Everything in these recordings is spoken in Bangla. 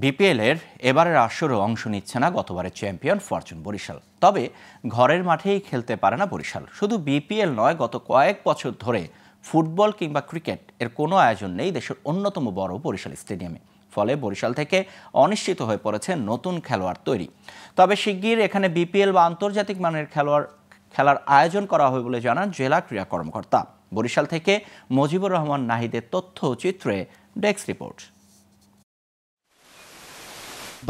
বিপিএলের এবারের আসরেও অংশ নিচ্ছে না গতবারের চ্যাম্পিয়ন ফরচুন বরিশাল। তবে ঘরের মাঠেই খেলতে পারে না বরিশাল। শুধু বিপিএল নয়, গত কয়েক বছর ধরে ফুটবল কিংবা ক্রিকেট এর কোনো আয়োজন নেই দেশের অন্যতম বড় বরিশাল স্টেডিয়ামে। ফলে বরিশাল থেকে অনিশ্চিত হয়ে পড়েছে নতুন খেলোয়াড় তৈরি। তবে শিগগির এখানে বিপিএল বা আন্তর্জাতিক মানের খেলার আয়োজন করা হবে বলে জানান জেলা ক্রীড়া কর্মকর্তা। বরিশাল থেকে মজিবুর রহমান নাহিদের তথ্যচিত্রে ডেস্ক রিপোর্ট।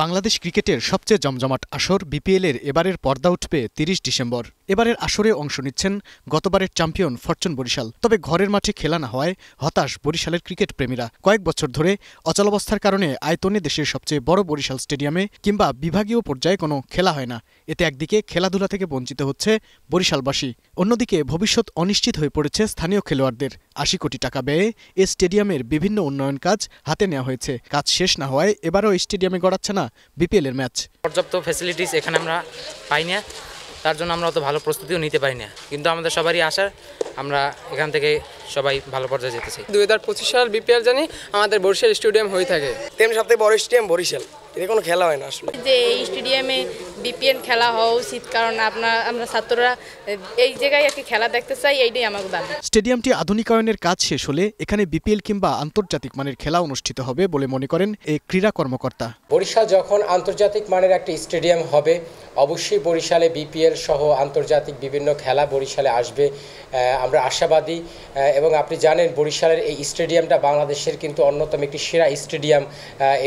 বাংলাদেশ ক্রিকেটের সবচেয়ে জমজমাট আসর বিপিএলের এবারের পর্দা উঠবে ৩০ ডিসেম্বর। এবারের আসরে অংশ নিচ্ছেন গতবারের চ্যাম্পিয়ন ফরচুন বরিশাল। তবে ঘরের মাঠে খেলা না হওয়ায় হতাশ বরিশালের ক্রিকেট প্রেমীরা। কয়েক বছর ধরে অচলাবস্থার কারণে আয়তনে দেশের সবচেয়ে বড় বরিশাল স্টেডিয়ামে কিংবা বিভাগীয় পর্যায়ে কোনো খেলা হয় না। এতে একদিকে খেলাধুলা থেকে বঞ্চিত হচ্ছে বরিশালবাসী, অন্যদিকে ভবিষ্যৎ অনিশ্চিত হয়ে পড়েছে স্থানীয় খেলোয়াড়দের। ৮০ কোটি টাকা ব্যয়ে এ স্টেডিয়ামের বিভিন্ন উন্নয়ন কাজ হাতে নেওয়া হয়েছে। কাজ শেষ না হওয়ায় এবারও স্টেডিয়ামে গড়াচ্ছে না বিপিএলের ম্যাচ। পর্যাপ্ত ফ্যাসিলিটিস এখানে আমরা পাই না, তার জন্য আমরা অত ভালো প্রস্তুতিও নিতে পারি না। কিন্তু আমাদের সবারই আশা আমরা এখান থেকে সবাই ভালো পর্যায়ে যেতে চাই। 2025 সাল বিপিএল জানি আমাদের বরিশাল স্টেডিয়াম হয়ে থাকে। তেমনি সবথেকে বড় স্টেডিয়াম বরিশাল, এতে কোনো খেলা হয় না আসলে। যে এই স্টেডিয়ামে বিপিএল খেলা হওয়া উচিত, কারণ আমরা ছাত্ররা এই জায়গায় আর কি খেলা দেখতে চাই, এইটাই আমাদের দাবি। স্টেডিয়ামটি আধুনিকায়নের কাজ শেষ হলে এখানে বিপিএল কিংবা আন্তর্জাতিক মানের খেলা অনুষ্ঠিত হবে বলে মনে করেন এই ক্রীড়া কর্মকর্তা। বরিশাল যখন আন্তর্জাতিক মানের একটি স্টেডিয়াম হবে, অবশ্যই বরিশালে বিপিএল সহ আন্তর্জাতিক বিভিন্ন খেলা বরিশালে আসবে, আমরা আশাবাদী। এবং আপনি জানেন বরিশালের এই স্টেডিয়ামটা বাংলাদেশের কিন্তু অন্যতম একটি সেরা স্টেডিয়াম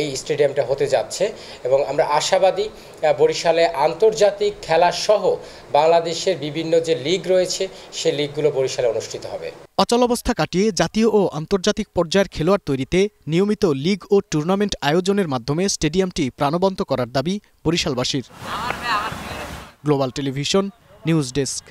এই স্টেডিয়ামটা হতে যাচ্ছে। এবং আমরা আশাবাদী বরিশালে আন্তর্জাতিক খেলা সহ বাংলাদেশের বিভিন্ন যে লিগ রয়েছে সেই লিগগুলো বরিশালে অনুষ্ঠিত হবে। অচলাবস্থা কাটিয়ে জাতীয় ও আন্তর্জাতিক পর্যায়ের খেলোয়াড় তৈরিতে নিয়মিত লিগ ও টুর্নামেন্ট আয়োজনের মাধ্যমে স্টেডিয়ামটি প্রাণবন্ত করার দাবি বরিশালবাসীর। Global television news desk.